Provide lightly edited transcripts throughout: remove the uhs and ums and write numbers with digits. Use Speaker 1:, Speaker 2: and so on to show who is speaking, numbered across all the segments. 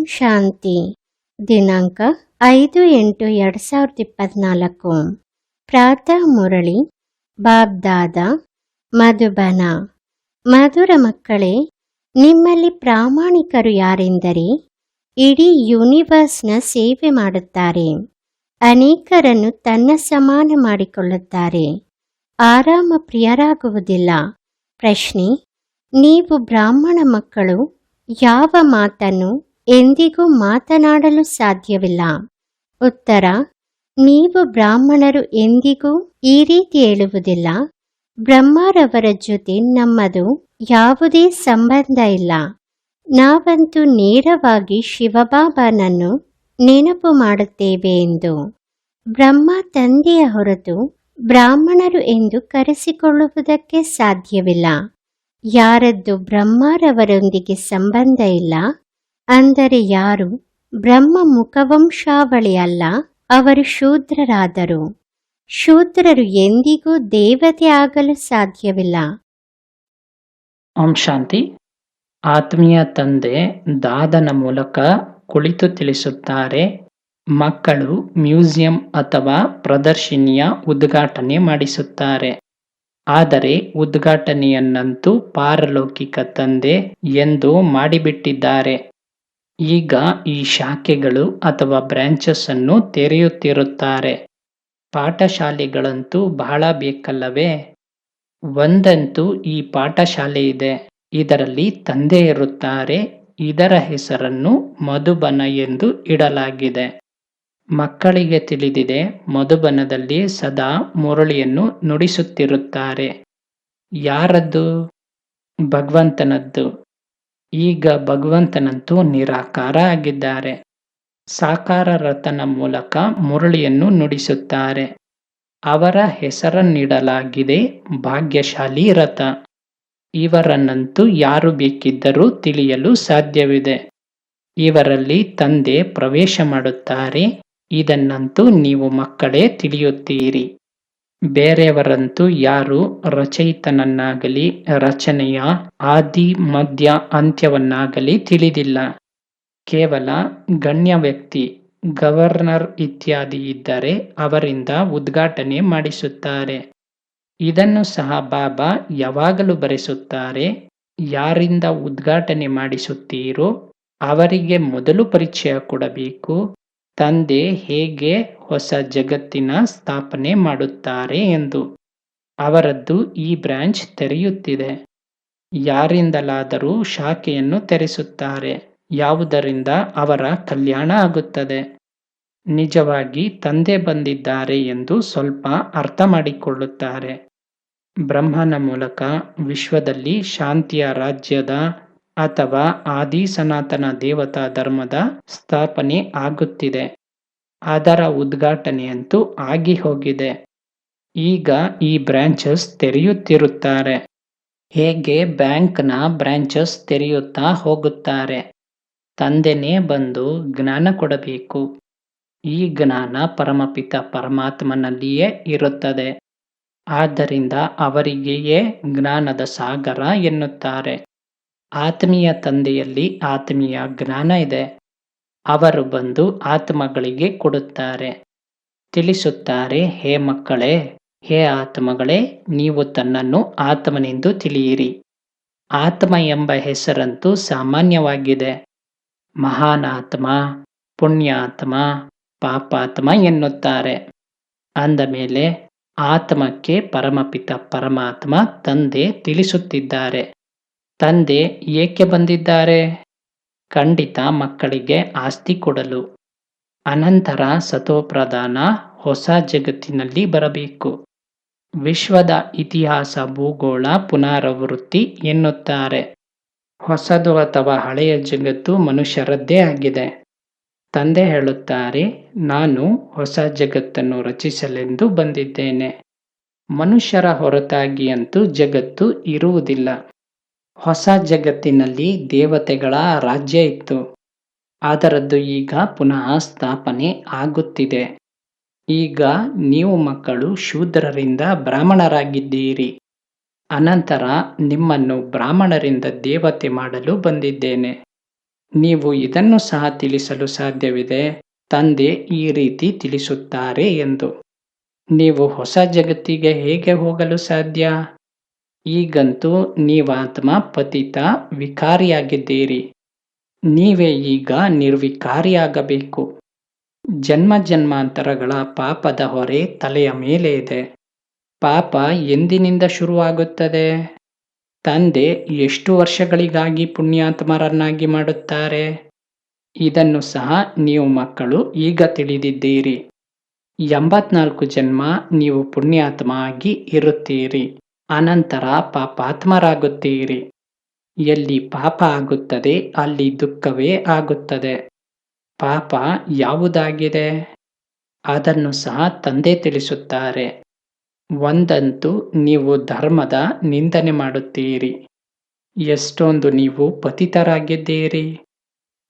Speaker 1: ಶಾಂತಿ. ದಿನಾಂಕ 5/8/2024. ಪ್ರಾತಃ ಮುರಳಿ ಬಾಬ್ದಾದ ಮಧುಬನ. ಮಧುರ ಮಕ್ಕಳೇ, ನಿಮ್ಮಲ್ಲಿ ಪ್ರಾಮಾಣಿಕರು ಯಾರೆಂದರೆ ಇಡೀ ಯೂನಿವರ್ಸ್ನ ಸೇವೆ ಮಾಡುತ್ತಾರೆ. ಅನೇಕರನ್ನು ತನ್ನ ಸಮಾನ ಮಾಡಿಕೊಳ್ಳುತ್ತಾರೆ. ಆರಾಮ ಪ್ರಿಯರಾಗುವುದಿಲ್ಲ. ಪ್ರಶ್ನೆ: ನೀವು ಬ್ರಾಹ್ಮಣ ಮಕ್ಕಳು ಯಾವ ಮಾತನ್ನು ಎಂದಿಗೂ ಮಾತನಾಡಲು ಸಾಧ್ಯವಿಲ್ಲ. ಉತ್ತರ: ನೀವು ಬ್ರಾಹ್ಮಣರು ಎಂದಿಗೂ ಈ ರೀತಿ ಹೇಳುವುದಿಲ್ಲ, ಬ್ರಹ್ಮರವರ ಜೊತೆ ನಮ್ಮದು ಯಾವುದೇ ಸಂಬಂಧ ಇಲ್ಲ. ನಾವಂತೂ ನೇರವಾಗಿ ಶಿವಬಾಬಾನನ್ನು ನೆನಪು ಮಾಡುತ್ತೇವೆ ಎಂದು. ಬ್ರಹ್ಮ ತಂದೆಯ ಹೊರತು ಬ್ರಾಹ್ಮಣರು ಎಂದು ಕರೆಸಿಕೊಳ್ಳುವುದಕ್ಕೆ ಸಾಧ್ಯವಿಲ್ಲ. ಯಾರದ್ದು ಬ್ರಹ್ಮರವರೊಂದಿಗೆ ಸಂಬಂಧ ಇಲ್ಲ, ಅಂದರೆ ಯಾರು ಬ್ರಹ್ಮ ಮುಖವಂಶಾವಳಿ ಅಲ್ಲ, ಅವರು ಶೂದ್ರರಾದರು. ಶೂದ್ರರು ಎಂದಿಗೂ ದೇವತೆ ಆಗಲು ಸಾಧ್ಯವಿಲ್ಲ.
Speaker 2: ಓಂ ಶಾಂತಿ. ಆತ್ಮೀಯ ತಂದೆ ದಾದನ ಮೂಲಕ ಕುಳಿತು ತಿಳಿಸುತ್ತಾರೆ, ಮಕ್ಕಳು ಮ್ಯೂಸಿಯಂ ಅಥವಾ ಪ್ರದರ್ಶನಿಯ ಉದ್ಘಾಟನೆ ಮಾಡಿಸುತ್ತಾರೆ. ಆದರೆ ಉದ್ಘಾಟನೆಯನ್ನಂತೂ ಪಾರಲೌಕಿಕ ತಂದೆ ಎಂದು ಮಾಡಿಬಿಟ್ಟಿದ್ದಾರೆ. ಈಗ ಈ ಶಾಖೆಗಳು ಅಥವಾ ಬ್ರಾಂಚಸ್ ಅನ್ನು ತೆರೆಯುತ್ತಿರುತ್ತಾರೆ. ಪಾಠಶಾಲೆಗಳಂತೂ ಬಹಳ ಬೇಕಲ್ಲವೇ? ಒಂದಂತೂ ಈ ಪಾಠಶಾಲೆ ಇದೆ. ಇದರಲ್ಲಿ ತಂದೆ ಇರುತ್ತಾರೆ. ಇದರ ಹೆಸರನ್ನು ಮಧುಬನ ಎಂದು ಇಡಲಾಗಿದೆ. ಮಕ್ಕಳಿಗೆ ತಿಳಿದಿದೆ, ಮಧುಬನದಲ್ಲಿ ಸದಾ ಮುರಳಿಯನ್ನು ನುಡಿಸುತ್ತಿರುತ್ತಾರೆ. ಯಾರದ್ದು? ಭಗವಂತನದ್ದು. ಈಗ ಭಗವಂತನಂತೂ ನಿರಾಕಾರ ಆಗಿದ್ದಾರೆ. ಸಾಕಾರ ರಥನ ಮೂಲಕ ಮುರಳಿಯನ್ನು ನುಡಿಸುತ್ತಾರೆ. ಅವರ ಹೆಸರನ್ನಿಡಲಾಗಿದೆ ಭಾಗ್ಯಶಾಲಿ ರಥ. ಇವರನ್ನಂತೂ ಯಾರು ಬೇಕಿದ್ದರೂ ತಿಳಿಯಲು ಸಾಧ್ಯವಿದೆ. ಇವರಲ್ಲಿ ತಂದೆ ಪ್ರವೇಶ ಮಾಡುತ್ತಾರೆ. ಇದನ್ನಂತೂ ನೀವು ಮಕ್ಕಳೇ ತಿಳಿಯುತ್ತೀರಿ. ಬೇರೆಯವರಂತೂ ಯಾರು ರಚಯಿತನನ್ನಾಗಲಿ ರಚನೆಯ ಆದಿ ಮಧ್ಯ ಅಂತ್ಯವನ್ನಾಗಲಿ ತಿಳಿದಿಲ್ಲ. ಕೇವಲ ಗಣ್ಯ ವ್ಯಕ್ತಿ, ಗವರ್ನರ್ ಇತ್ಯಾದಿ ಇದ್ದರೆ ಅವರಿಂದ ಉದ್ಘಾಟನೆ ಮಾಡಿಸುತ್ತಾರೆ. ಇದನ್ನು ಸಹ ಬಾಬಾ ಯಾವಾಗಲೂ ಬರೆಸುತ್ತಾರೆ, ಯಾರಿಂದ ಉದ್ಘಾಟನೆ ಮಾಡಿಸುತ್ತೀರೋ ಅವರಿಗೆ ಮೊದಲು ಪರಿಚಯ ಕೊಡಬೇಕು. ತಂದೆ ಹೇಗೆ ಹೊಸ ಜಗತ್ತಿನ ಸ್ಥಾಪನೆ ಮಾಡುತ್ತಾರೆ ಎಂದು. ಅವರದ್ದು ಈ ಬ್ರಾಂಚ್ ತೆರೆಯುತ್ತಿದೆ. ಯಾರಿಂದಲಾದರೂ ಶಾಖೆಯನ್ನು ತೆರೆಸುತ್ತಾರೆ. ಯಾವುದರಿಂದ ಅವರ ಕಲ್ಯಾಣ ಆಗುತ್ತದೆ. ನಿಜವಾಗಿ ತಂದೆ ಬಂದಿದ್ದಾರೆ ಎಂದು ಸ್ವಲ್ಪ ಅರ್ಥ ಮಾಡಿಕೊಳ್ಳುತ್ತಾರೆ. ಬ್ರಹ್ಮನ ಮೂಲಕ ವಿಶ್ವದಲ್ಲಿ ಶಾಂತಿಯ ರಾಜ್ಯದ ಅಥವಾ ಆದಿ ಸನಾತನ ದೇವತಾ ಧರ್ಮದ ಸ್ಥಾಪನೆ ಆಗುತ್ತಿದೆ. ಅದರ ಉದ್ಘಾಟನೆಯಂತೂ ಆಗಿ ಹೋಗಿದೆ. ಈಗ ಈ ಬ್ರಾಂಚಸ್ ತೆರೆಯುತ್ತಿರುತ್ತಾರೆ. ಹೇಗೆ ಬ್ಯಾಂಕ್ನ ಬ್ರಾಂಚಸ್ ತೆರೆಯುತ್ತಾ ಹೋಗುತ್ತಾರೆ. ತಂದೆನೇ ಬಂದು ಜ್ಞಾನ ಕೊಡಬೇಕು. ಈ ಜ್ಞಾನ ಪರಮಪಿತ ಪರಮಾತ್ಮನಲ್ಲಿಯೇ ಇರುತ್ತದೆ. ಆದ್ದರಿಂದ ಅವರಿಗೆಯೇ ಜ್ಞಾನದ ಸಾಗರ ಎನ್ನುತ್ತಾರೆ. ಆತ್ಮೀಯ ತಂದೆಯಲ್ಲಿ ಆತ್ಮೀಯ ಜ್ಞಾನ ಇದೆ. ಅವರು ಬಂದು ಆತ್ಮಗಳಿಗೆ ಕೊಡುತ್ತಾರೆ. ತಿಳಿಸುತ್ತಾರೆ, ಹೇ ಮಕ್ಕಳೇ, ಹೇ ಆತ್ಮಗಳೇ, ನೀವು ತನ್ನನ್ನು ಆತ್ಮನೆಂದು ತಿಳಿಯಿರಿ. ಆತ್ಮ ಎಂಬ ಹೆಸರಂತೂ ಸಾಮಾನ್ಯವಾಗಿದೆ. ಮಹಾನ್ ಆತ್ಮ, ಪುಣ್ಯಾತ್ಮ, ಪಾಪಾತ್ಮ ಎನ್ನುತ್ತಾರೆ. ಅಂದ ಮೇಲೆ ಆತ್ಮಕ್ಕೆ ಪರಮಪಿತ ಪರಮಾತ್ಮ ತಂದೆ ತಿಳಿಸುತ್ತಿದ್ದಾರೆ. ತಂದೆ ಏಕೆ ಬಂದಿದ್ದಾರೆ? ಖಂಡಿತ ಮಕ್ಕಳಿಗೆ ಆಸ್ತಿ ಕೊಡಲು. ಅನಂತರ ಸತೋಪ್ರಧಾನ ಹೊಸ ಜಗತ್ತಿನಲ್ಲಿ ಬರಬೇಕು. ವಿಶ್ವದ ಇತಿಹಾಸ ಭೂಗೋಳ ಪುನರಾವೃತ್ತಿ ಎನ್ನುತ್ತಾರೆ. ಹೊಸದು ಅಥವಾ ಹಳೆಯ ಜಗತ್ತು ಮನುಷ್ಯರದ್ದೇ ಆಗಿದೆ. ತಂದೆ ಹೇಳುತ್ತಾರೆ, ನಾನು ಹೊಸ ಜಗತ್ತನ್ನು ರಚಿಸಲೆಂದು ಬಂದಿದ್ದೇನೆ. ಮನುಷ್ಯರ ಹೊರತಾಗಿ ಅಂತೂ ಜಗತ್ತು ಇರುವುದಿಲ್ಲ. ಹೊಸ ಜಗತ್ತಿನಲ್ಲಿ ದೇವತೆಗಳ ರಾಜ್ಯ ಇತ್ತು. ಅದರದ್ದು ಈಗ ಪುನಃ ಸ್ಥಾಪನೆ ಆಗುತ್ತಿದೆ. ಈಗ ನೀವು ಮಕ್ಕಳು ಶೂದ್ರರಿಂದ ಬ್ರಾಹ್ಮಣರಾಗಿದ್ದೀರಿ. ಅನಂತರ ನಿಮ್ಮನ್ನು ಬ್ರಾಹ್ಮಣರಿಂದ ದೇವತೆ ಮಾಡಲು ಬಂದಿದ್ದೇನೆ. ನೀವು ಇದನ್ನು ಸಹ ತಿಳಿಸಲು ಸಾಧ್ಯವಿದೆ, ತಂದೆ ಈ ರೀತಿ ತಿಳಿಸುತ್ತಾರೆ ಎಂದು. ನೀವು ಹೊಸ ಜಗತ್ತಿಗೆ ಹೇಗೆ ಹೋಗಲು ಸಾಧ್ಯ? ಈಗಂತೂ ನೀವಾತ್ಮ ಪತಿತ ವಿಕಾರಿಯಾಗಿದ್ದೀರಿ. ನೀವೇ ಈಗ ನಿರ್ವಿಕಾರಿಯಾಗಬೇಕು. ಜನ್ಮ ಜನ್ಮಾಂತರಗಳ ಪಾಪದ ಹೊರೆ ತಲೆಯ ಮೇಲೆ ಇದೆ. ಪಾಪ ಎಂದಿನಿಂದ ಶುರುವಾಗುತ್ತದೆ? ತಂದೆ ಎಷ್ಟು ವರ್ಷಗಳಿಗಾಗಿ ಪುಣ್ಯಾತ್ಮರನ್ನಾಗಿ ಮಾಡುತ್ತಾರೆ? ಇದನ್ನು ಸಹ ನೀವು ಮಕ್ಕಳು ಈಗ ತಿಳಿದಿದ್ದೀರಿ. 84 ಜನ್ಮ ನೀವು ಪುಣ್ಯಾತ್ಮ ಆಗಿ ಇರುತ್ತೀರಿ. ಅನಂತರ ಪಾಪಾತ್ಮರಾಗುತ್ತೀರಿ. ಎಲ್ಲಿ ಪಾಪ ಆಗುತ್ತದೆ ಅಲ್ಲಿ ದುಃಖವೇ ಆಗುತ್ತದೆ. ಪಾಪ ಯಾವುದಾಗಿದೆ? ಅದನ್ನು ಸಹ ತಂದೆ ತಿಳಿಸುತ್ತಾರೆ. ಒಂದಂತೂ ನೀವು ಧರ್ಮದ ನಿಂದನೆ ಮಾಡುತ್ತೀರಿ. ಎಷ್ಟೊಂದು ನೀವು ಪತಿತರಾಗಿದ್ದೀರಿ.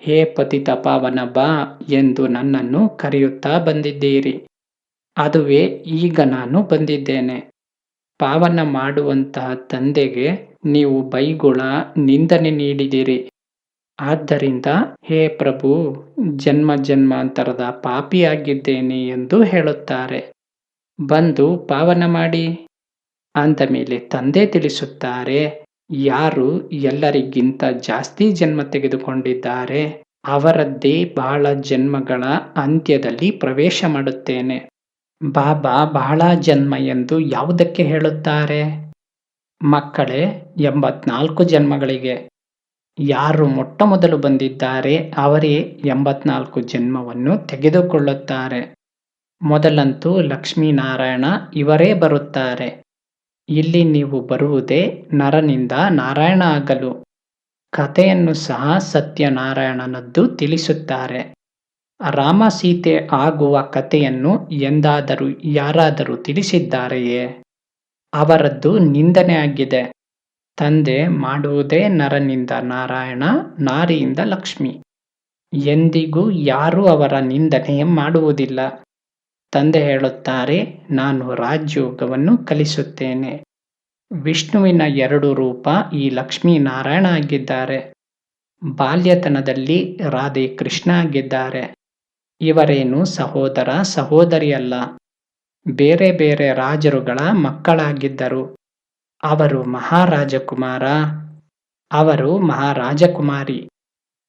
Speaker 2: ಹೇ ಪತಿತ ಪಾವನ ಬಾ ಎಂದು ನನ್ನನ್ನು ಕರೆಯುತ್ತಾ ಬಂದಿದ್ದೀರಿ. ಅದುವೇ ಈಗ ನಾನು ಬಂದಿದ್ದೇನೆ. ಪಾವನ ಮಾಡುವಂತಹ ತಂದೆಗೆ ನೀವು ಬೈಗುಳ ನಿಂದನೆ ನೀಡಿದಿರಿ. ಆದ್ದರಿಂದ ಹೇ ಪ್ರಭು, ಜನ್ಮ ಜನ್ಮಾಂತರದ ಪಾಪಿಯಾಗಿದ್ದೇನೆ ಎಂದು ಹೇಳುತ್ತಾರೆ. ಬಂದು ಪಾವನ ಮಾಡಿ. ಅಂದ ಮೇಲೆ ತಂದೆ ತಿಳಿಸುತ್ತಾರೆ, ಯಾರು ಎಲ್ಲರಿಗಿಂತ ಜಾಸ್ತಿ ಜನ್ಮ ತೆಗೆದುಕೊಂಡಿದ್ದಾರೆ ಅವರದ್ದೇ ಬಹಳ ಜನ್ಮಗಳ ಅಂತ್ಯದಲ್ಲಿ ಪ್ರವೇಶ ಮಾಡುತ್ತೇನೆ. ಬಾಬಾ ಬಹಳ ಜನ್ಮ ಎಂದು ಯಾವುದಕ್ಕೆ ಹೇಳುತ್ತಾರೆ? ಮಕ್ಕಳೇ, 84 ಜನ್ಮಗಳಿಗೆ. ಯಾರು ಮೊಟ್ಟ ಮೊದಲು ಬಂದಿದ್ದಾರೆ ಅವರೇ 84 ಜನ್ಮವನ್ನು ತೆಗೆದುಕೊಳ್ಳುತ್ತಾರೆ. ಮೊದಲಂತೂ ಲಕ್ಷ್ಮೀನಾರಾಯಣ ಇವರೇ ಬರುತ್ತಾರೆ. ಇಲ್ಲಿ ನೀವು ಬರುವುದೇ ನರನಿಂದ ನಾರಾಯಣ ಆಗಲು. ಕಥೆಯನ್ನು ಸಹ ಸತ್ಯನಾರಾಯಣನದ್ದು ತಿಳಿಸುತ್ತಾರೆ. ರಾಮ ಸೀತೆ ಆಗುವ ಕಥೆಯನ್ನು ಎಂದಾದರೂ ಯಾರಾದರೂ ತಿಳಿಸಿದ್ದಾರೆಯೇ? ಅವರದ್ದು ನಿಂದನೆ ಆಗಿದೆ. ತಂದೆ ಮಾಡುವುದೇ ನರನಿಂದ ನಾರಾಯಣ, ನಾರಿಯಿಂದ ಲಕ್ಷ್ಮಿ. ಎಂದಿಗೂ ಯಾರೂ ಅವರ ನಿಂದನೆ ಮಾಡುವುದಿಲ್ಲ. ತಂದೆ ಹೇಳುತ್ತಾರೆ, ನಾನು ರಾಜಯೋಗವನ್ನು ಕಲಿಸುತ್ತೇನೆ. ವಿಷ್ಣುವಿನ 2 ರೂಪ ಈ ಲಕ್ಷ್ಮೀನಾರಾಯಣ ಆಗಿದ್ದಾರೆ. ಬಾಲ್ಯತನದಲ್ಲಿ ರಾಧೆ ಕೃಷ್ಣ ಆಗಿದ್ದಾರೆ. ಇವರೇನು ಸಹೋದರ ಸಹೋದರಿಯಲ್ಲ, ಬೇರೆ ಬೇರೆ ರಾಜರುಗಳ ಮಕ್ಕಳಾಗಿದ್ದರು. ಅವರು ಮಹಾರಾಜಕುಮಾರ, ಅವರು ಮಹಾರಾಜಕುಮಾರಿ.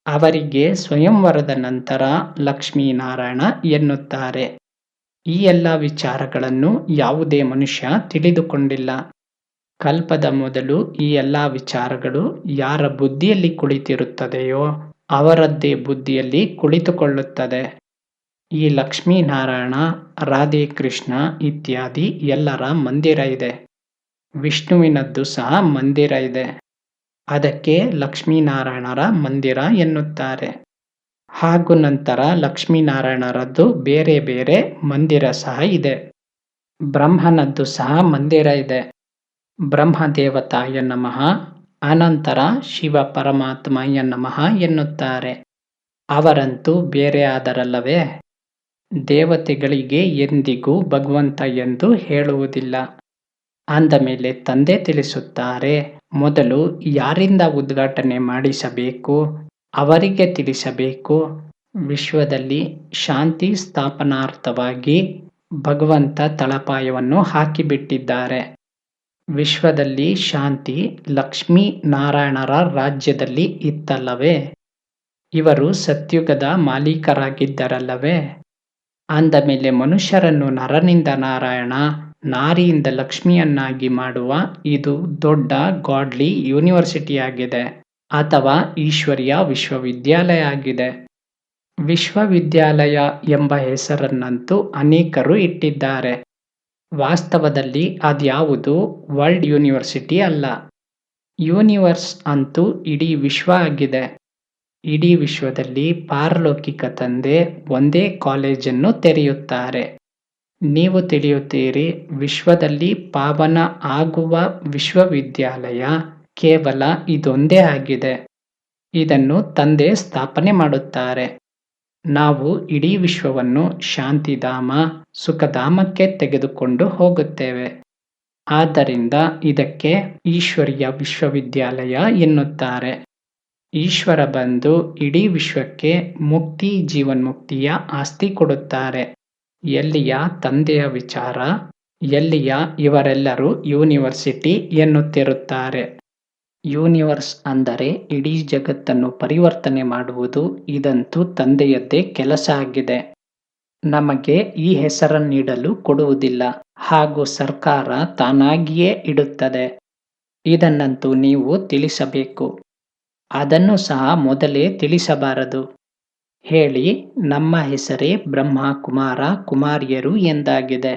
Speaker 2: ಅವರಿಗೆ ಸ್ವಯಂವರದ ನಂತರ ಲಕ್ಷ್ಮೀನಾರಾಯಣ ಎನ್ನುತ್ತಾರೆ. ಈ ಎಲ್ಲ ವಿಚಾರಗಳನ್ನು ಯಾವುದೇ ಮನುಷ್ಯ ತಿಳಿದುಕೊಂಡಿಲ್ಲ. ಕಲ್ಪದ ಮೊದಲು ಈ ಎಲ್ಲ ವಿಚಾರಗಳು ಯಾರ ಬುದ್ಧಿಯಲ್ಲಿ ಕುಳಿತಿರುತ್ತದೆಯೋ ಅವರದ್ದೇ ಬುದ್ಧಿಯಲ್ಲಿ ಕುಳಿತುಕೊಳ್ಳುತ್ತದೆ. ಈ ಲಕ್ಷ್ಮೀನಾರಾಯಣ, ರಾಧೆ ಕೃಷ್ಣ ಇತ್ಯಾದಿ ಎಲ್ಲರ ಮಂದಿರ ಇದೆ. ವಿಷ್ಣುವಿನದ್ದು ಸಹ ಮಂದಿರ ಇದೆ. ಅದಕ್ಕೆ ಲಕ್ಷ್ಮೀನಾರಾಯಣರ ಮಂದಿರ ಎನ್ನುತ್ತಾರೆ. ಹಾಗೂ ನಂತರ ಲಕ್ಷ್ಮೀನಾರಾಯಣರದ್ದು ಬೇರೆ ಬೇರೆ ಮಂದಿರ ಸಹ ಇದೆ. ಬ್ರಹ್ಮನದ್ದು ಸಹ ಮಂದಿರ ಇದೆ. ಬ್ರಹ್ಮದೇವತಾಯ ನಮಃ, ಅನಂತರ ಶಿವ ಪರಮಾತ್ಮಯ ನಮಃ ಎನ್ನುತ್ತಾರೆ. ಅವರಂತೂ ಬೇರೆ ಆದರಲ್ಲವೇ? ದೇವತೆಗಳಿಗೆ ಎಂದಿಗೂ ಭಗವಂತ ಎಂದು ಹೇಳುವುದಿಲ್ಲ. ಅಂದ ಮೇಲೆ ತಂದೆ ತಿಳಿಸುತ್ತಾರೆ, ಮೊದಲು ಯಾರಿಂದ ಉದ್ಘಾಟನೆ ಮಾಡಿಸಬೇಕು ಅವರಿಗೆ ತಿಳಿಸಬೇಕು. ವಿಶ್ವದಲ್ಲಿ ಶಾಂತಿ ಸ್ಥಾಪನಾರ್ಥವಾಗಿ ಭಗವಂತ ತಳಪಾಯವನ್ನು ಹಾಕಿಬಿಟ್ಟಿದ್ದಾರೆ. ವಿಶ್ವದಲ್ಲಿ ಶಾಂತಿ ಲಕ್ಷ್ಮೀ ನಾರಾಯಣರ ರಾಜ್ಯದಲ್ಲಿ ಇತ್ತಲ್ಲವೇ? ಇವರು ಸತ್ಯುಗದ ಮಾಲೀಕರಾಗಿದ್ದರಲ್ಲವೇ? ಅಂದ ಮೇಲೆ ಮನುಷ್ಯರನ್ನು ನರನಿಂದ ನಾರಾಯಣ, ನಾರಿಯಿಂದ ಲಕ್ಷ್ಮಿಯನ್ನಾಗಿ ಮಾಡುವ ಇದು ದೊಡ್ಡ ಗಾಡ್ಲಿ ಯೂನಿವರ್ಸಿಟಿಯಾಗಿದೆ ಅಥವಾ ಈಶ್ವರ್ಯ ವಿಶ್ವವಿದ್ಯಾಲಯ ಆಗಿದೆ. ವಿಶ್ವವಿದ್ಯಾಲಯ ಎಂಬ ಹೆಸರನ್ನಂತೂ ಅನೇಕರು ಇಟ್ಟಿದ್ದಾರೆ. ವಾಸ್ತವದಲ್ಲಿ ಅದ್ಯಾವುದು ವರ್ಲ್ಡ್ ಯೂನಿವರ್ಸಿಟಿ ಅಲ್ಲ. ಯೂನಿವರ್ಸ್ ಅಂತೂ ಇಡೀ ವಿಶ್ವ ಆಗಿದೆ. ಇಡೀ ವಿಶ್ವದಲ್ಲಿ ಪಾರಲೌಕಿಕ ತಂದೆ ಒಂದೇ ಕಾಲೇಜನ್ನು ತೆರೆಯುತ್ತಾರೆ. ನೀವು ತಿಳಿಯುತ್ತೀರಿ, ವಿಶ್ವದಲ್ಲಿ ಪಾವನ ಆಗುವ ವಿಶ್ವವಿದ್ಯಾಲಯ ಕೇವಲ ಇದೊಂದೇ ಆಗಿದೆ. ಇದನ್ನು ತಂದೆ ಸ್ಥಾಪನೆ ಮಾಡುತ್ತಾರೆ. ನಾವು ಇಡೀ ವಿಶ್ವವನ್ನು ಶಾಂತಿಧಾಮ, ಸುಖಧಾಮಕ್ಕೆ ತೆಗೆದುಕೊಂಡು ಹೋಗುತ್ತೇವೆ. ಆದ್ದರಿಂದ ಇದಕ್ಕೆ ಈಶ್ವರ್ಯ ವಿಶ್ವವಿದ್ಯಾಲಯ ಎನ್ನುತ್ತಾರೆ. ಈಶ್ವರ ಬಂದು ಇಡೀ ವಿಶ್ವಕ್ಕೆ ಮುಕ್ತಿ ಜೀವನ್ಮುಕ್ತಿಯ ಆಸ್ತಿ ಕೊಡುತ್ತಾರೆ. ಎಲ್ಲಿಯ ತಂದೆಯ ವಿಚಾರ, ಎಲ್ಲಿಯ ಇವರೆಲ್ಲರೂ ಯೂನಿವರ್ಸಿಟಿ ಎನ್ನುತ್ತಿರುತ್ತಾರೆ. ಯೂನಿವರ್ಸ್ ಅಂದರೆ ಇಡೀ ಜಗತ್ತನ್ನು ಪರಿವರ್ತನೆ ಮಾಡುವುದು. ಇದಂತೂ ತಂದೆಯದ್ದೇ ಕೆಲಸ ಆಗಿದೆ. ನಮಗೆ ಈ ಹೆಸರನ್ನಿಡಲು ಕೊಡುವುದಿಲ್ಲ, ಹಾಗೂ ಸರ್ಕಾರ ತಾನಾಗಿಯೇ ಇಡುತ್ತದೆ. ಇದನ್ನಂತೂ ನೀವು ತಿಳಿಸಬೇಕು. ಅದನ್ನು ಸಹ ಮೊದಲೇ ತಿಳಿಸಬಾರದು. ಹೇಳಿ, ನಮ್ಮ ಹೆಸರೇ ಬ್ರಹ್ಮ ಕುಮಾರ ಕುಮಾರಿಯರು ಎಂದಾಗಿದೆ.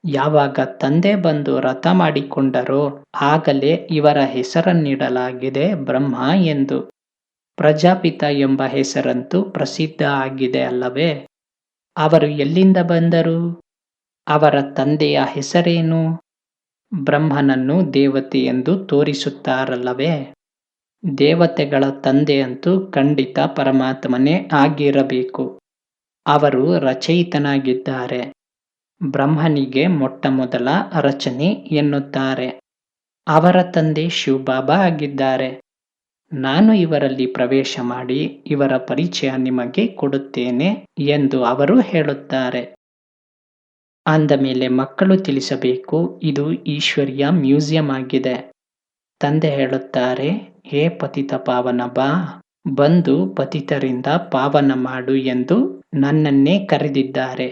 Speaker 2: ಯಾವಾಗ ತಂದೆ ಬಂದು ರಥ ಮಾಡಿಕೊಂಡರೋ ಆಗಲೇ ಇವರ ಹೆಸರನ್ನಿಡಲಾಗಿದೆ ಬ್ರಹ್ಮ ಎಂದು. ಪ್ರಜಾಪಿತ ಎಂಬ ಹೆಸರಂತೂ ಪ್ರಸಿದ್ಧ ಆಗಿದೆ ಅಲ್ಲವೇ? ಅವರು ಎಲ್ಲಿಂದ ಬಂದರು? ಅವರ ತಂದೆಯ ಹೆಸರೇನು? ಬ್ರಹ್ಮನನ್ನು ದೇವತೆ ಎಂದು ತೋರಿಸುತ್ತಾರಲ್ಲವೇ? ದೇವತೆಗಳ ತಂದೆಯಂತೂ ಖಂಡಿತ ಪರಮಾತ್ಮನೇ ಆಗಿರಬೇಕು. ಅವರು ರಚಯಿತನಾಗಿದ್ದಾರೆ. ಬ್ರಹ್ಮನಿಗೆ ಮೊಟ್ಟಮೊದಲ ರಚನೆ ಎನ್ನುತ್ತಾರೆ. ಅವರ ತಂದೆ ಶಿವಬಾಬಾ ಆಗಿದ್ದಾರೆ. ನಾನು ಇವರಲ್ಲಿ ಪ್ರವೇಶ ಮಾಡಿ ಇವರ ಪರಿಚಯ ನಿಮಗೆ ಕೊಡುತ್ತೇನೆ ಎಂದು ಅವರು ಹೇಳುತ್ತಾರೆ. ಅಂದ ಮೇಲೆ ಮಕ್ಕಳು ತಿಳಿಸಬೇಕು, ಇದು ಈಶ್ವರಿಯ ಮ್ಯೂಸಿಯಂ ಆಗಿದೆ. ತಂದೆ ಹೇಳುತ್ತಾರೆ, ಹೇ ಪತಿತ ಪಾವನ ಬಾ, ಬಂದು ಪತಿತರಿಂದ ಪಾವನ ಮಾಡು ಎಂದು ನನ್ನನ್ನೇ ಕರೆದಿದ್ದಾರೆ.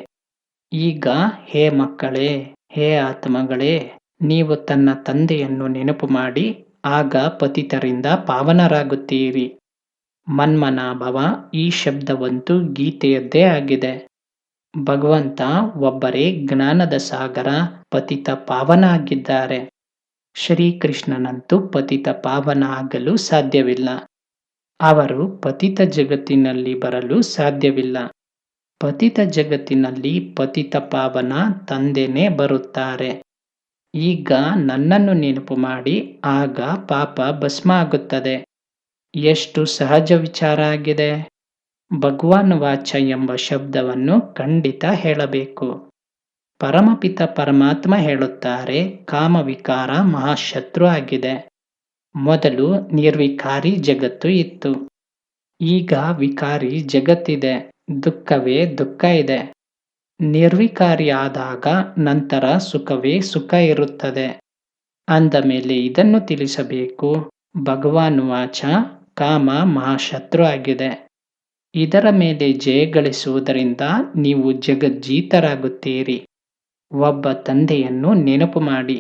Speaker 2: ಈಗ ಹೇ ಮಕ್ಕಳೇ, ಹೇ ಆತ್ಮಗಳೇ, ನೀವು ತನ್ನ ತಂದೆಯನ್ನು ನೆನಪು ಮಾಡಿ, ಆಗ ಪತಿತರಿಂದ ಪಾವನರಾಗುತ್ತೀರಿ. ಮನ್ಮನಾಭವ ಈ ಶಬ್ದವಂತೂ ಗೀತೆಯದ್ದೇ ಆಗಿದೆ. ಭಗವಂತ ಒಬ್ಬರೇ ಜ್ಞಾನದ ಸಾಗರ, ಪತಿತ ಪಾವನ ಆಗಿದ್ದಾರೆ. ಶ್ರೀಕೃಷ್ಣನಂತೂ ಪತಿತ ಪಾವನ ಆಗಲು ಸಾಧ್ಯವಿಲ್ಲ. ಅವರು ಪತಿತ ಜಗತ್ತಿನಲ್ಲಿ ಬರಲು ಸಾಧ್ಯವಿಲ್ಲ. ಪತಿತ ಜಗತ್ತಿನಲ್ಲಿ ಪತಿತ ಪಾವನ ತಂದೆನೇ ಬರುತ್ತಾರೆ. ಈಗ ನನ್ನನ್ನು ನೆನಪು ಮಾಡಿ, ಆಗ ಪಾಪ ಭಸ್ಮ ಆಗುತ್ತದೆ. ಎಷ್ಟು ಸಹಜ ವಿಚಾರ ಆಗಿದೆ. ಭಗವಾನ್ ವಾಚ ಎಂಬ ಶಬ್ದವನ್ನು ಖಂಡಿತ ಹೇಳಬೇಕು. ಪರಮಪಿತ ಪರಮಾತ್ಮ ಹೇಳುತ್ತಾರೆ, ಕಾಮವಿಕಾರ ಮಹಾಶತ್ರು ಆಗಿದೆ. ಮೊದಲು ನಿರ್ವಿಕಾರಿ ಜಗತ್ತು ಇತ್ತು. ಈಗ ವಿಕಾರಿ ಜಗತ್ತಿದೆ. ದುಃಖವೇ ದುಃಖ ಇದೆ. ನಿರ್ವಿಕಾರಿ ಆದಾಗ ನಂತರ ಸುಖವೇ ಸುಖ ಇರುತ್ತದೆ. ಅಂದ ಮೇಲೆ ಇದನ್ನು ತಿಳಿಸಬೇಕು. ಭಗವಾನ್ ವಾಚ ಕಾಮ ಮಹಾಶತ್ರು ಆಗಿದೆ. ಇದರ ಮೇಲೆ ಜಯಗಳಿಸುವುದರಿಂದ ನೀವು ಜಗಜ್ಜೀತರಾಗುತ್ತೀರಿ. ಒಬ್ಬ ತಂದೆಯನ್ನು ನೆನಪು ಮಾಡಿ.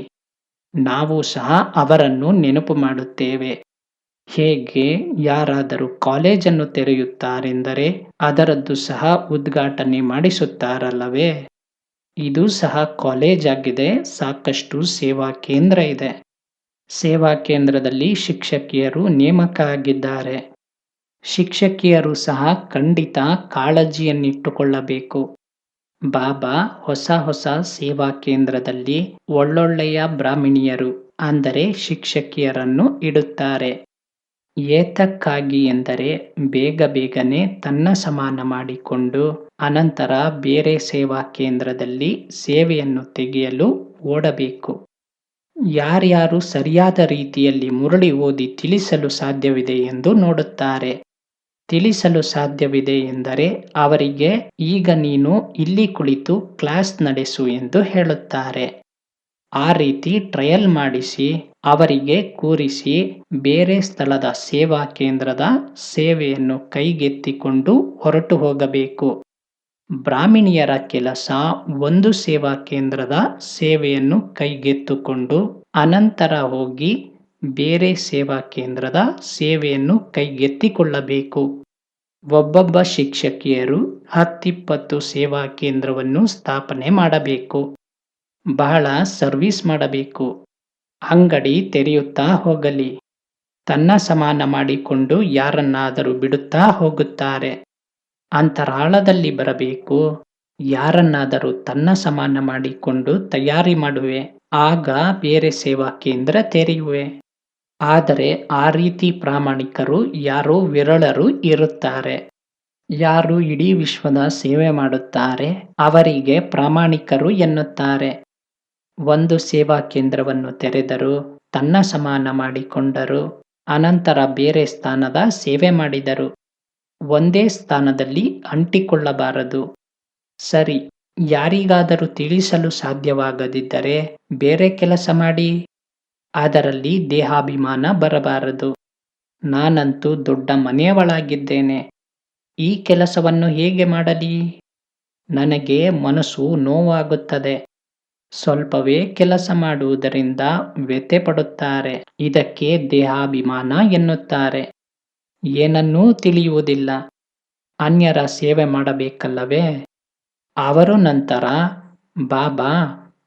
Speaker 2: ನಾವು ಸಹ ಅವರನ್ನು ನೆನಪು ಮಾಡುತ್ತೇವೆ. ಹೇಗೆ ಯಾರಾದರೂ ಕಾಲೇಜನ್ನು ತೆರೆಯುತ್ತಾರೆಂದರೆ ಅದರದ್ದು ಸಹ ಉದ್ಘಾಟನೆ ಮಾಡಿಸುತ್ತಾರಲ್ಲವೇ? ಇದು ಸಹ ಕಾಲೇಜ್ ಆಗಿದೆ. ಸಾಕಷ್ಟು ಸೇವಾ ಕೇಂದ್ರ ಇದೆ. ಸೇವಾ ಕೇಂದ್ರದಲ್ಲಿ ಶಿಕ್ಷಕಿಯರು ನೇಮಕ ಆಗಿದ್ದಾರೆ. ಶಿಕ್ಷಕಿಯರು ಸಹ ಖಂಡಿತ ಕಾಳಜಿಯನ್ನಿಟ್ಟುಕೊಳ್ಳಬೇಕು. ಬಾಬಾ ಹೊಸ ಹೊಸ ಸೇವಾ ಕೇಂದ್ರದಲ್ಲಿ ಒಳ್ಳೊಳ್ಳೆಯ ಬ್ರಾಹ್ಮಣಿಯರು ಅಂದರೆ ಶಿಕ್ಷಕಿಯರನ್ನು ಇಡುತ್ತಾರೆ. ಏತಕ್ಕಾಗಿ ಎಂದರೆ ಬೇಗ ಬೇಗನೆ ತನ್ನ ಸಮಾನ ಮಾಡಿಕೊಂಡು ಅನಂತರ ಬೇರೆ ಸೇವಾ ಕೇಂದ್ರದಲ್ಲಿ ಸೇವೆಯನ್ನು ತೆಗೆಯಲು ಓಡಬೇಕು. ಯಾರ್ಯಾರು ಸರಿಯಾದ ರೀತಿಯಲ್ಲಿ ಮುರಳಿ ಓದಿ ತಿಳಿಸಲು ಸಾಧ್ಯವಿದೆ ಎಂದು ನೋಡುತ್ತಾರೆ. ತಿಳಿಸಲು ಸಾಧ್ಯವಿದೆ ಎಂದರೆ ಅವರಿಗೆ ಈಗ ನೀನು ಇಲ್ಲಿ ಕುಳಿತು ಕ್ಲಾಸ್ ನಡೆಸು ಎಂದು ಹೇಳುತ್ತಾರೆ. ಆ ರೀತಿ ಟ್ರಯಲ್ ಮಾಡಿಸಿ ಅವರಿಗೆ ಕೂರಿಸಿ ಬೇರೆ ಸ್ಥಳದ ಸೇವಾ ಕೇಂದ್ರದ ಸೇವೆಯನ್ನು ಕೈಗೆತ್ತಿಕೊಂಡು ಹೊರಟು ಹೋಗಬೇಕು. ಬ್ರಾಹ್ಮಣಿಯರ ಕೆಲಸ ಒಂದು ಸೇವಾ ಕೇಂದ್ರದ ಸೇವೆಯನ್ನು ಕೈಗೆತ್ತುಕೊಂಡು ಅನಂತರ ಹೋಗಿ ಬೇರೆ ಸೇವಾ ಕೇಂದ್ರದ ಸೇವೆಯನ್ನು ಕೈಗೆತ್ತಿಕೊಳ್ಳಬೇಕು. ಒಬ್ಬೊಬ್ಬ ಶಿಕ್ಷಕಿಯರು 10-20 ಸೇವಾ ಕೇಂದ್ರವನ್ನು ಸ್ಥಾಪನೆ ಮಾಡಬೇಕು. ಬಹಳ ಸರ್ವಿಸ್ ಮಾಡಬೇಕು. ಅಂಗಡಿ ತೆರೆಯುತ್ತಾ ಹೋಗಲಿ. ತನ್ನ ಸಮಾನ ಮಾಡಿಕೊಂಡು ಯಾರನ್ನಾದರೂ ಬಿಡುತ್ತಾ ಹೋಗುತ್ತಾರೆ. ಅಂತರಾಳದಲ್ಲಿ ಬರಬೇಕು. ಯಾರನ್ನಾದರೂ ತನ್ನ ಸಮಾನ ಮಾಡಿಕೊಂಡು ತಯಾರಿ ಮಾಡುವೆ, ಆಗ ಬೇರೆ ಸೇವಾ ಕೇಂದ್ರ ತೆರೆಯುವೆ. ಆದರೆ ಆ ರೀತಿ ಪ್ರಾಮಾಣಿಕರು ಯಾರೋ ವಿರಳರು ಇರುತ್ತಾರೆ. ಯಾರು ಇಡೀ ವಿಶ್ವದ ಸೇವೆ ಮಾಡುತ್ತಾರೆ ಅವರಿಗೆ ಪ್ರಾಮಾಣಿಕರು ಎನ್ನುತ್ತಾರೆ. ಒಂದು ಸೇವಾ ಕೇಂದ್ರವನ್ನು ತೆರೆದರು, ತನ್ನ ಸಮಾನ ಮಾಡಿಕೊಂಡರು, ಅನಂತರ ಬೇರೆ ಸ್ಥಾನದ ಸೇವೆ ಮಾಡಿದರು. ಒಂದೇ ಸ್ಥಾನದಲ್ಲಿ ಅಂಟಿಕೊಳ್ಳಬಾರದು. ಸರಿ, ಯಾರಿಗಾದರೂ ತಿಳಿಸಲು ಸಾಧ್ಯವಾಗದಿದ್ದರೆ ಬೇರೆ ಕೆಲಸ ಮಾಡಿ. ಅದರಲ್ಲಿ ದೇಹಾಭಿಮಾನ ಬರಬಾರದು. ನಾನಂತೂ ದೊಡ್ಡ ಮನೆಯವಳಾಗಿದ್ದೇನೆ, ಈ ಕೆಲಸವನ್ನು ಹೇಗೆ ಮಾಡಲಿ? ನನಗೆ ಮನಸ್ಸು ನೋವಾಗುತ್ತದೆ. ಸ್ವಲ್ಪವೇ ಕೆಲಸ ಮಾಡುವುದರಿಂದ ವ್ಯಥೆ ಪಡುತ್ತಾರೆ. ಇದಕ್ಕೆ ದೇಹಾಭಿಮಾನ ಎನ್ನುತ್ತಾರೆ. ಏನನ್ನೂ ತಿಳಿಯುವುದಿಲ್ಲ. ಅನ್ಯರ ಸೇವೆ ಮಾಡಬೇಕಲ್ಲವೇ? ಅವರು ನಂತರ, ಬಾಬಾ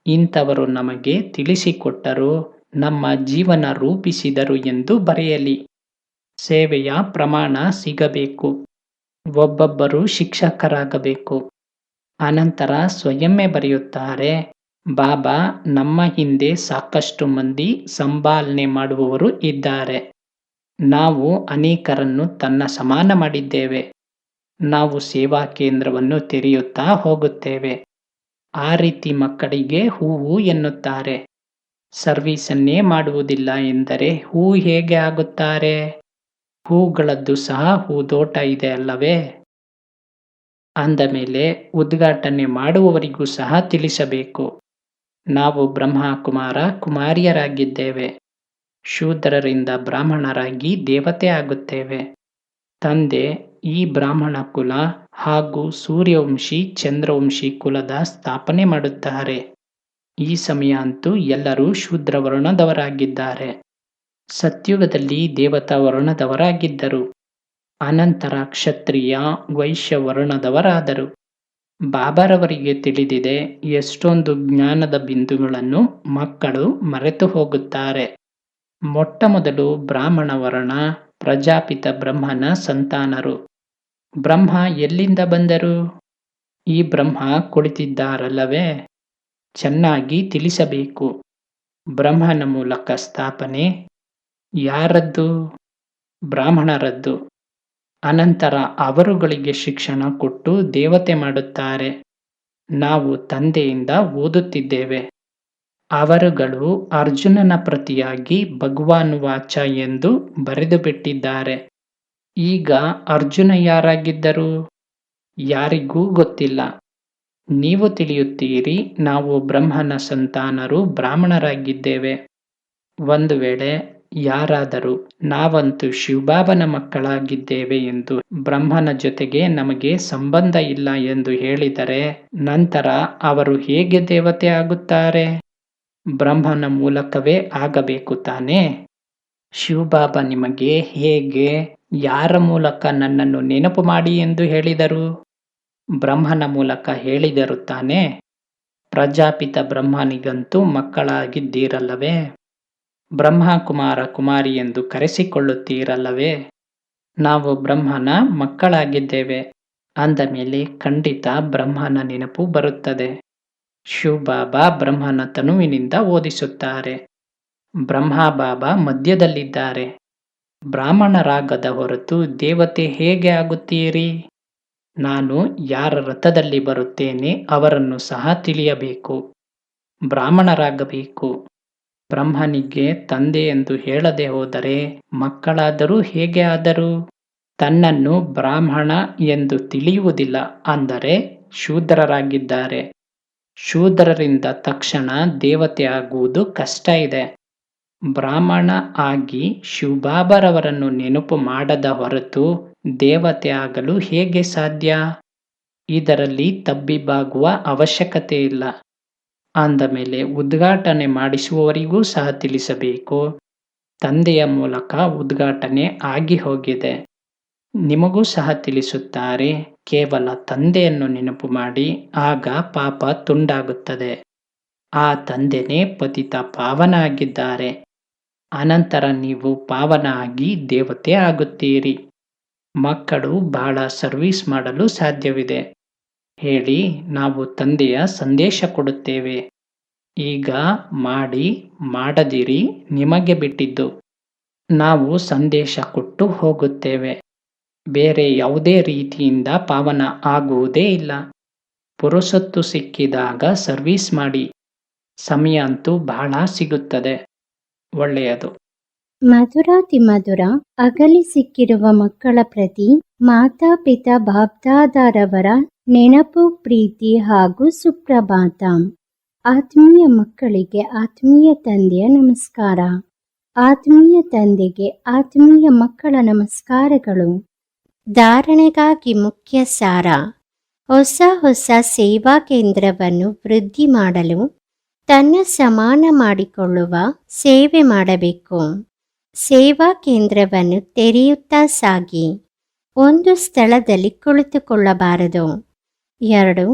Speaker 2: ಇಂಥವರು ನಮಗೆ ತಿಳಿಸಿಕೊಟ್ಟರು, ನಮ್ಮ ಜೀವನ ರೂಪಿಸಿದರು ಎಂದು ಬರೆಯಲಿ. ಸೇವೆಯ ಪ್ರಮಾಣ ಸಿಗಬೇಕು. ಒಬ್ಬೊಬ್ಬರು ಶಿಕ್ಷಕರಾಗಬೇಕು. ಅನಂತರ ಸ್ವಯಂವೇ ಬರೆಯುತ್ತಾರೆ, ಬಾಬಾ ನಮ್ಮ ಹಿಂದೆ ಸಾಕಷ್ಟು ಮಂದಿ ಸಂಭಾಲನೆ ಮಾಡುವವರು ಇದ್ದಾರೆ. ನಾವು ಅನೇಕರನ್ನು ತನ್ನ ಸಮಾನ ಮಾಡಿದ್ದೇವೆ. ನಾವು ಸೇವಾ ಕೇಂದ್ರವನ್ನು ತೆರೆಯುತ್ತಾ ಹೋಗುತ್ತೇವೆ. ಆ ರೀತಿ ಮಕ್ಕಳಿಗೆ ಹೂವು ಎನ್ನುತ್ತಾರೆ. ಸರ್ವೀಸನ್ನೇ ಮಾಡುವುದಿಲ್ಲ ಎಂದರೆ ಹೂ ಹೇಗೆ ಆಗುತ್ತಾರೆ? ಹೂಗಳದ್ದು ಸಹ ಹೂದೋಟ ಇದೆ ಅಲ್ಲವೇ? ಅಂದ ಮೇಲೆ ಉದ್ಘಾಟನೆ ಮಾಡುವವರಿಗೂ ಸಹ ತಿಳಿಸಬೇಕು. ನಾವು ಬ್ರಹ್ಮ ಕುಮಾರ ಕುಮಾರಿಯರಾಗಿದ್ದೇವೆ. ಶೂದ್ರರಿಂದ ಬ್ರಾಹ್ಮಣರಾಗಿ ದೇವತೆ ಆಗುತ್ತೇವೆ. ತಂದೆ ಈ ಬ್ರಾಹ್ಮಣ ಕುಲ ಹಾಗೂ ಸೂರ್ಯವಂಶಿ ಚಂದ್ರವಂಶಿ ಕುಲದ ಸ್ಥಾಪನೆ ಮಾಡುತ್ತಾರೆ. ಈ ಸಮಯ ಅಂತೂ ಎಲ್ಲರೂ ಶೂದ್ರ ವರ್ಣದವರಾಗಿದ್ದಾರೆ. ಸತ್ಯುಗದಲ್ಲಿ ದೇವತಾ ವರ್ಣದವರಾಗಿದ್ದರು. ಅನಂತರ ಕ್ಷತ್ರಿಯ ವೈಶ್ಯ ವರ್ಣದವರಾದರು. ಬಾಬಾರವರಿಗೆ ತಿಳಿದಿದೆ, ಎಷ್ಟೊಂದು ಜ್ಞಾನದ ಬಿಂದುಗಳನ್ನು ಮಕ್ಕಳು ಮರೆತು ಹೋಗುತ್ತಾರೆ. ಮೊಟ್ಟ ಮೊದಲು ಬ್ರಾಹ್ಮಣ ವರ್ಣ ಪ್ರಜಾಪಿತ ಬ್ರಹ್ಮನ ಸಂತಾನರು. ಬ್ರಹ್ಮ ಎಲ್ಲಿಂದ ಬಂದರು? ಈ ಬ್ರಹ್ಮ ಕುಳಿತಿದ್ದಾರಲ್ಲವೇ? ಚೆನ್ನಾಗಿ ತಿಳಿಸಬೇಕು. ಬ್ರಹ್ಮನ ಮೂಲಕ ಸ್ಥಾಪನೆ ಯಾರದ್ದು? ಬ್ರಾಹ್ಮಣರದ್ದು. ಅನಂತರ ಅವರುಗಳಿಗೆ ಶಿಕ್ಷಣ ಕೊಟ್ಟು ದೇವತೆ ಮಾಡುತ್ತಾರೆ. ನಾವು ತಂದೆಯಿಂದ ಓದುತ್ತಿದ್ದೇವೆ. ಅವರುಗಳು ಅರ್ಜುನನ ಪ್ರತಿಯಾಗಿ ಭಗವಾನ್ ವಾಚ ಎಂದು ಬರೆದು ಬಿಟ್ಟಿದ್ದಾರೆ. ಈಗ ಅರ್ಜುನ ಯಾರಾಗಿದ್ದರು? ಯಾರಿಗೂ ಗೊತ್ತಿಲ್ಲ. ನೀವು ತಿಳಿಯುತ್ತೀರಿ, ನಾವು ಬ್ರಹ್ಮನ ಸಂತಾನರು, ಬ್ರಾಹ್ಮಣರಾಗಿದ್ದೇವೆ. ಒಂದು ವೇಳೆ ಯಾರಾದರೂ ನಾವಂತೂ ಶಿವಬಾಬನ ಮಕ್ಕಳಾಗಿದ್ದೇವೆ ಎಂದು ಬ್ರಹ್ಮನ ಜೊತೆಗೆ ನಮಗೆ ಸಂಬಂಧ ಇಲ್ಲ ಎಂದು ಹೇಳಿದರೆ ನಂತರ ಅವರು ಹೇಗೆ ದೇವತೆ ಆಗುತ್ತಾರೆ? ಬ್ರಹ್ಮನ ಮೂಲಕವೇ ಆಗಬೇಕು ತಾನೇ? ಶಿವಬಾಬಾ ನಿಮಗೆ ಹೇಗೆ, ಯಾರ ಮೂಲಕ ನನ್ನನ್ನು ನೆನಪು ಮಾಡಿ ಎಂದು ಹೇಳಿದರು? ಬ್ರಹ್ಮನ ಮೂಲಕ ಹೇಳಿದರು ತಾನೇ? ಪ್ರಜಾಪಿತ ಬ್ರಹ್ಮನಿಗಂತೂ ಮಕ್ಕಳಾಗಿದ್ದೀರಲ್ಲವೇ? ಬ್ರಹ್ಮ ಕುಮಾರ ಕುಮಾರಿ ಎಂದು ಕರೆಸಿಕೊಳ್ಳುತ್ತೀರಲ್ಲವೇ? ನಾವು ಬ್ರಹ್ಮನ ಮಕ್ಕಳಾಗಿದ್ದೇವೆ ಅಂದ ಮೇಲೆ ಖಂಡಿತ ಬ್ರಹ್ಮನ ನೆನಪು ಬರುತ್ತದೆ. ಶಿವಬಾಬಾ ಬ್ರಹ್ಮನ ತನುವಿನಿಂದ ಓದಿಸುತ್ತಾರೆ. ಬ್ರಹ್ಮ ಬಾಬಾ ಮಧ್ಯದಲ್ಲಿದ್ದಾರೆ. ಬ್ರಾಹ್ಮಣರಾಗದ ಹೊರತು ದೇವತೆ ಹೇಗೆ ಆಗುತ್ತೀರಿ? ನಾನು ಯಾರ ರಥದಲ್ಲಿ ಬರುತ್ತೇನೆ ಅವರನ್ನು ಸಹ ತಿಳಿಯಬೇಕು. ಬ್ರಾಹ್ಮಣರಾಗಬೇಕು. ಬ್ರಹ್ಮನಿಗೆ ತಂದೆ ಎಂದು ಹೇಳದೆ ಹೋದರೆ ಮಕ್ಕಳಾದರೂ ಹೇಗೆ ಆದರು? ತನ್ನನ್ನು ಬ್ರಾಹ್ಮಣ ಎಂದು ತಿಳಿಯುವುದಿಲ್ಲ ಅಂದರೆ ಶೂದ್ರರಾಗಿದ್ದಾರೆ. ಶೂದ್ರರಿಂದ ತಕ್ಷಣ ದೇವತೆ ಆಗುವುದು ಕಷ್ಟ ಇದೆ. ಬ್ರಾಹ್ಮಣ ಆಗಿ ಶಿವಬಾಬರವರನ್ನು ನೆನಪು ಮಾಡದ ಹೊರತು ದೇವತೆ ಆಗಲು ಹೇಗೆ ಸಾಧ್ಯ? ಇದರಲ್ಲಿ ತಬ್ಬಿಬ್ಬಾಗುವ ಅವಶ್ಯಕತೆ ಇಲ್ಲ. ಅಂದ ಮೇಲೆ ಉದ್ಘಾಟನೆ ಮಾಡಿಸುವವರಿಗೂ ಸಹ ತಿಳಿಸಬೇಕು. ತಂದೆಯ ಮೂಲಕ ಉದ್ಘಾಟನೆ ಆಗಿ ಹೋಗಿದೆ. ನಿಮಗೂ ಸಹ ತಿಳಿಸುತ್ತಾರೆ, ಕೇವಲ ತಂದೆಯನ್ನು ನೆನಪು ಮಾಡಿ, ಆಗ ಪಾಪ ತುಂಡಾಗುತ್ತದೆ. ಆ ತಂದೆನೇ ಪತಿತ ಪಾವನ ಆಗಿದ್ದಾರೆ. ಅನಂತರ ನೀವು ಪಾವನ ಆಗಿ ದೇವತೆ ಆಗುತ್ತೀರಿ. ಮಕ್ಕಳು ಬಹಳ ಸರ್ವೀಸ್ ಮಾಡಲು ಸಾಧ್ಯವಿದೆ. ಹೇಳಿ, ನಾವು ತಂದೆಯ ಸಂದೇಶ ಕೊಡುತ್ತೇವೆ. ಈಗ ಮಾಡಿ, ಮಾಡದಿರಿ ನಿಮಗೆ ಬಿಟ್ಟಿದ್ದು. ನಾವು ಸಂದೇಶ ಕೊಟ್ಟು ಹೋಗುತ್ತೇವೆ. ಬೇರೆ ಯಾವುದೇ ರೀತಿಯಿಂದ ಪಾವನ ಆಗುವುದೇ ಇಲ್ಲ. ಪುರುಸೊತ್ತು ಸಿಕ್ಕಿದಾಗ ಸರ್ವೀಸ್ ಮಾಡಿ. ಸಮಯ ಅಂತೂ ಬಹಳ ಸಿಗುತ್ತದೆ. ಒಳ್ಳೆಯದು.
Speaker 1: ಮಧುರಾತಿಮಧುರ ಅಗಲಿ ಸಿಕ್ಕಿರುವ ಮಕ್ಕಳ ಪ್ರತಿ ಮಾತಾಪಿತಾ ಬಾಬ್ದಾದಾರವರ ನೆನಪು, ಪ್ರೀತಿ ಹಾಗೂ ಸುಪ್ರಭಾತ. ಆತ್ಮೀಯ ಮಕ್ಕಳಿಗೆ ಆತ್ಮೀಯ ತಂದೆಯ ನಮಸ್ಕಾರ. ಆತ್ಮೀಯ ತಂದೆಗೆ ಆತ್ಮೀಯ ಮಕ್ಕಳ ನಮಸ್ಕಾರಗಳು. ಧಾರಣೆಗಾಗಿ ಮುಖ್ಯ ಸಾರ: ಹೊಸ ಹೊಸ ಸೇವಾ ಕೇಂದ್ರವನ್ನು ವೃದ್ಧಿ ಮಾಡಲು ತನ್ನ ಸಮಾನ ಮಾಡಿಕೊಳ್ಳುವ ಸೇವೆ ಮಾಡಬೇಕು. ಸೇವಾ ಕೇಂದ್ರವನ್ನು ತೆರೆಯುತ್ತಾ ಸಾಗಿ. ಒಂದು ಸ್ಥಳದಲ್ಲಿ ಕುಳಿತುಕೊಳ್ಳಬಾರದು. 2.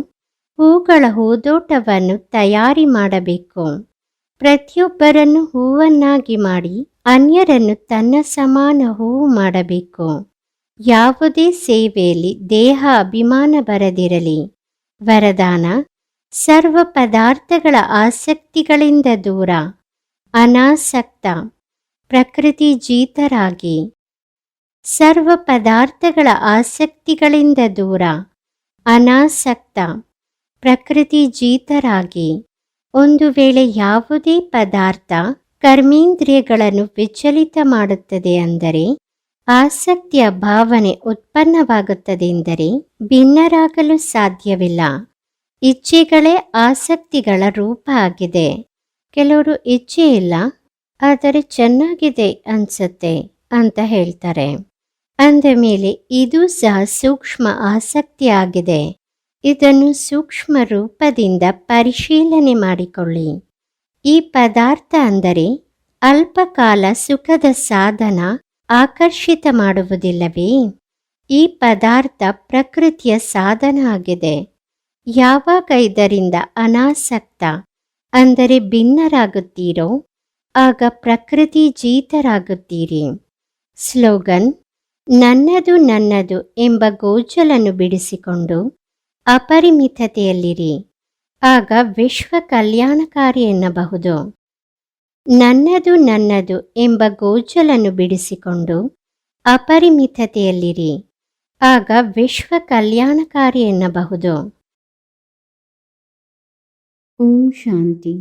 Speaker 1: ಹೂಗಳ ಹೂದೋಟವನ್ನು ತಯಾರಿ ಮಾಡಬೇಕು. ಪ್ರತಿಯೊಬ್ಬರನ್ನು ಹೂವನ್ನಾಗಿ ಮಾಡಿ ಅನ್ಯರನ್ನು ತನ್ನ ಸಮಾನ ಹೂವು ಮಾಡಬೇಕು. ಯಾವುದೇ ಸೇವೆಯಲ್ಲಿ ದೇಹ ಅಭಿಮಾನ ಬರದಿರಲಿ. ವರದಾನ: ಸರ್ವ ಪದಾರ್ಥಗಳ ಆಸಕ್ತಿಗಳಿಂದ ದೂರ, ಅನಾಸಕ್ತ, ಪ್ರಕೃತಿ ಜೀತರಾಗಿ. ಸರ್ವ ಪದಾರ್ಥಗಳ ಆಸಕ್ತಿಗಳಿಂದ ದೂರ, ಅನಾಸಕ್ತ, ಪ್ರಕೃತಿ ಜೀತರಾಗಿ. ಒಂದು ವೇಳೆ ಯಾವುದೇ ಪದಾರ್ಥ ಕರ್ಮೇಂದ್ರಿಯಗಳನ್ನು ವಿಚಲಿತ ಮಾಡುತ್ತದೆ ಅಂದರೆ, ಆಸಕ್ತಿಯ ಭಾವನೆ ಉತ್ಪನ್ನವಾಗುತ್ತದೆ ಎಂದರೆ ಭಿನ್ನರಾಗಲು ಸಾಧ್ಯವಿಲ್ಲ. ಇಚ್ಛೆಗಳೇ ಆಸಕ್ತಿಗಳ ರೂಪ ಆಗಿದೆ. ಕೆಲವರು ಇಚ್ಛೆ ಇಲ್ಲ, ಆದರೆ ಚೆನ್ನಾಗಿದೆ ಅನ್ಸುತ್ತೆ ಅಂತ ಹೇಳ್ತಾರೆ. ಅಂದ ಮೇಲೆ ಇದು ಸಹ ಸೂಕ್ಷ್ಮ ಆಸಕ್ತಿಯಾಗಿದೆ. ಇದನ್ನು ಸೂಕ್ಷ್ಮ ರೂಪದಿಂದ ಪರಿಶೀಲನೆ ಮಾಡಿಕೊಳ್ಳಿ. ಈ ಪದಾರ್ಥ ಅಂದರೆ ಅಲ್ಪಕಾಲ ಸುಖದ ಸಾಧನ ಆಕರ್ಷಿತ ಮಾಡುವುದಿಲ್ಲವೇ? ಈ ಪದಾರ್ಥ ಪ್ರಕೃತಿಯ ಸಾಧನ ಆಗಿದೆ. ಯಾವಾಗ ಇದರಿಂದ ಅನಾಸಕ್ತ ಅಂದರೆ ಭಿನ್ನರಾಗುತ್ತೀರೋ ಆಗ ಪ್ರಕೃತಿ ಜೀತರಾಗುತ್ತೀರಿ. ಸ್ಲೋಗನ್: ನನ್ನದು ನನ್ನದು ಎಂಬ ಗೋಜಲನ್ನು ಬಿಡಿಸಿಕೊಂಡು ಅಪರಿಮಿತತೆಯಲ್ಲಿರಿ. ಆಗ ವಿಶ್ವ ಕಲ್ಯಾಣಕಾರಿ ಎನ್ನಬಹುದು. ನನ್ನದು ನನ್ನದು ಎಂಬ ಗೋಜಲನ್ನು ಬಿಡಿಸಿಕೊಂಡು ಅಪರಿಮಿತತೆಯಲ್ಲಿರಿ. ಆಗ ವಿಶ್ವ ಕಲ್ಯಾಣಕಾರಿ ಎನ್ನಬಹುದು. ಓಂ ಶಾಂತಿ.